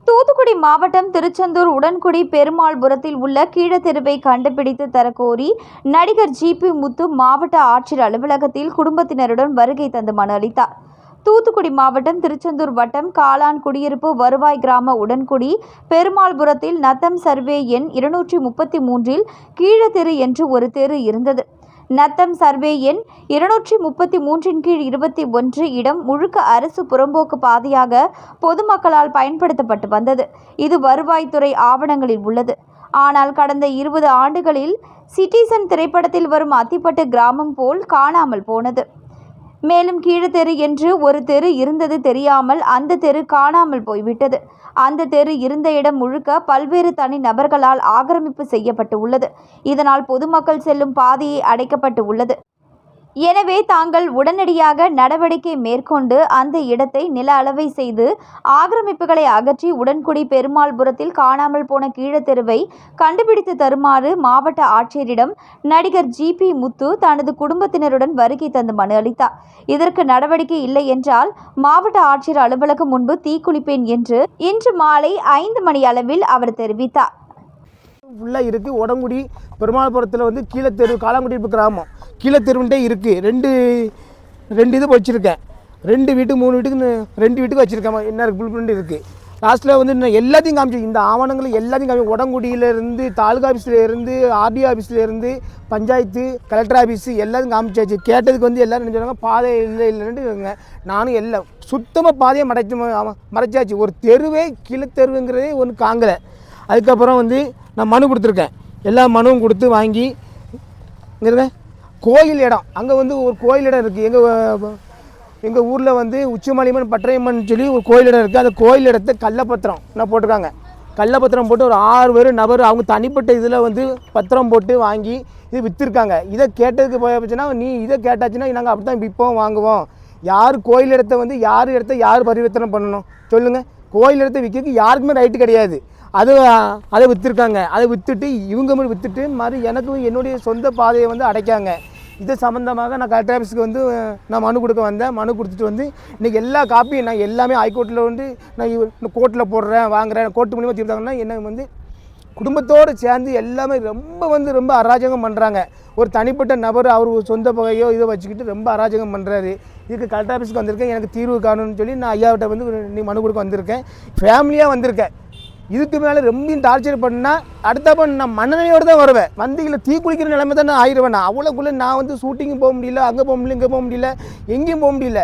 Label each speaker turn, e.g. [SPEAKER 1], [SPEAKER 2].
[SPEAKER 1] தூத்துக்குடி மாவட்டம் திருச்செந்தூர் உடன்குடி பெருமாள்புரத்தில் உள்ள கீழத்தெருவை கண்டுபிடித்து தரக்கோரி நடிகர் ஜிபி முத்து மாவட்ட ஆட்சியர் அலுவலகத்தில் குடும்பத்தினருடன் வருகை தந்து மனு அளித்தார். தூத்துக்குடி மாவட்டம் திருச்செந்தூர் வட்டம் காளான் குடியிருப்பு வருவாய் கிராம உடன்குடி பெருமாள்புரத்தில் நத்தம் சர்வே எண் 233 கீழத்தெரு என்று ஒரு தெரு இருந்தது. நத்தம் சர்வே எண் 233 கீழ் 21 இடம் முழுக்க அரசு புறம்போக்கு பாதையாக பொதுமக்களால் பயன்படுத்தப்பட்டு வந்தது. இது வருவாய்த்துறை ஆவணங்களில் உள்ளது. ஆனால் கடந்த 20 ஆண்டுகளில் சிட்டிசன் திரைப்படத்தில் வரும் அத்திப்பட்டு கிராமம் போல் காணாமல் போனது. மேலும் கீழத்தெரு என்று ஒரு தெரு இருந்தது தெரியாமல் அந்த தெரு காணாமல் போய்விட்டது. அந்த தெரு இருந்த இடம் முழுக்க பல்வேறு தனி நபர்களால் ஆக்கிரமிப்பு செய்யப்பட்டு உள்ளது. இதனால் பொதுமக்கள் செல்லும் பாதையை அடைக்கப்பட்டு உள்ளது. எனவே தாங்கள் உடனடியாக நடவடிக்கை மேற்கொண்டு அந்த இடத்தை நில அளவை செய்து ஆக்கிரமிப்புகளை அகற்றி உடன்குடி பெருமாள்புரத்தில் காணாமல் போன கீழத்தெருவை கண்டுபிடித்து தருமாறு மாவட்ட ஆட்சியரிடம் நடிகர் ஜிபி முத்து தனது குடும்பத்தினருடன் வருகை தந்து மனு அளித்தார். இதற்கு நடவடிக்கை இல்லை என்றால் மாவட்ட ஆட்சியர் அலுவலகம் முன்பு தீக்குளிப்பேன் என்று இன்று மாலை 5 மணி அளவில் அவர் தெரிவித்தார்.
[SPEAKER 2] ஃபுல்லாக இருக்குது. உடங்குடி பெருமாள்புரத்தில் வந்து கீழத்தெரு காளாங்குடியிருப்பு கிராமம் கீழத்தெருவுண்டே இருக்குது. ரெண்டு இது வச்சுருக்கேன். 2 வீட்டு 3 வீட்டுக்கு 2 வீட்டுக்கு வச்சுருக்கேன். என்ன இருக்குது புல் பிரிண்ட் இருக்குது. லாஸ்ட்டில் வந்து நான் எல்லாத்தையும் காமிச்சு இந்த ஆவணங்கள் எல்லாத்தையும் காமி உடங்குடியிலேருந்து தாலுகா ஆஃபீஸ்லேருந்து ஆர்டி ஆஃபீஸ்லேருந்து பஞ்சாயத்து கலெக்டர் ஆஃபீஸு எல்லாத்தையும் காமிச்சாச்சு. கேட்டதுக்கு வந்து எல்லோரும் நினச்சாங்க பாதை இல்லைன்னுட்டு. நானும் எல்லாம் சுத்தமாக பாதையை மறைச்சாச்சு. ஒரு தெருவே கீழத்தெருவுங்கிறதே ஒன்று காங்கலை. அதுக்கப்புறம் வந்து நான் மனு கொடுத்துருக்கேன். எல்லா மனுவும் கொடுத்து வாங்கி இங்கே கோயில் இடம் அங்கே வந்து ஒரு கோயில் இடம் இருக்குது. எங்கள் ஊரில் வந்து உச்சிமலையம்மன் பட்டரையம்மன் சொல்லி ஒரு கோயில் இடம் இருக்குது. அந்த கோயில் இடத்த கள்ளப்பத்திரம் நான் போட்டிருக்காங்க. கள்ளப்பத்திரம் போட்டு ஒரு 6 நபர் அவங்க தனிப்பட்ட இதில் வந்து பத்திரம் போட்டு வாங்கி இது விற்றுருக்காங்க. இதை கேட்டதுக்கு போச்சுன்னா நீ இதை கேட்டாச்சுன்னா நாங்கள் அப்படி தான் விற்போம் வாங்குவோம். யார் கோயில் இடத்த வந்து யார் பரிவர்த்தனை பண்ணணும் சொல்லுங்கள். கோயில் இடத்த விற்கிறதுக்கு யாருக்குமே ரைட்டு கிடையாது. அதை விற்றுருக்காங்க. அதை விற்றுட்டு இவங்க மட்டும் விற்றுட்டு மாதிரி எனக்கு என்னுடைய சொந்த பாதையை வந்து அடைக்காங்க. இது சம்மந்தமாக நான் கலெக்டர் ஆஃபீஸுக்கு வந்து நான் மனு கொடுக்க வந்தேன். மனு கொடுத்துட்டு வந்து இன்றைக்கி எல்லா காப்பியும் நான் எல்லாமே ஹைகோர்ட்டில் வந்து நான் கோர்ட்டில் போடுறேன் வாங்குறேன். கோர்ட்டு மூலிமா தீர்த்தாங்கன்னா என்ன வந்து குடும்பத்தோடு சேர்ந்து எல்லாமே ரொம்ப அராஜகம் பண்ணுறாங்க. ஒரு தனிப்பட்ட நபர் அவர் சொந்த பகையோ இதை வச்சுக்கிட்டு ரொம்ப அராஜகம் பண்ணுறாரு. இதுக்கு கலெக்டர் ஆஃபீஸுக்கு வந்திருக்கேன். எனக்கு தீர்வு காணும்னு சொல்லி நான் ஐயாவிட்ட வந்து நீ மனு கொடுக்க வந்திருக்கேன். ஃபேமிலியாக வந்திருக்கேன். இதுக்கு மேலே ரொம்ப டார்ச்சர் பண்ணால் அடுத்தப்போ நான் மனநிலையோடு தான் வருவேன். வண்டியில் தீ குளிக்கிற நிலைமை தான் நான் ஆயிடுவேன். நான் அவ்வளோக்குள்ளே நான் வந்து ஷூட்டிங்கும் போக முடியல, அங்கே போக முடியல, இங்கே போக முடியல, எங்கேயும் போக முடியல.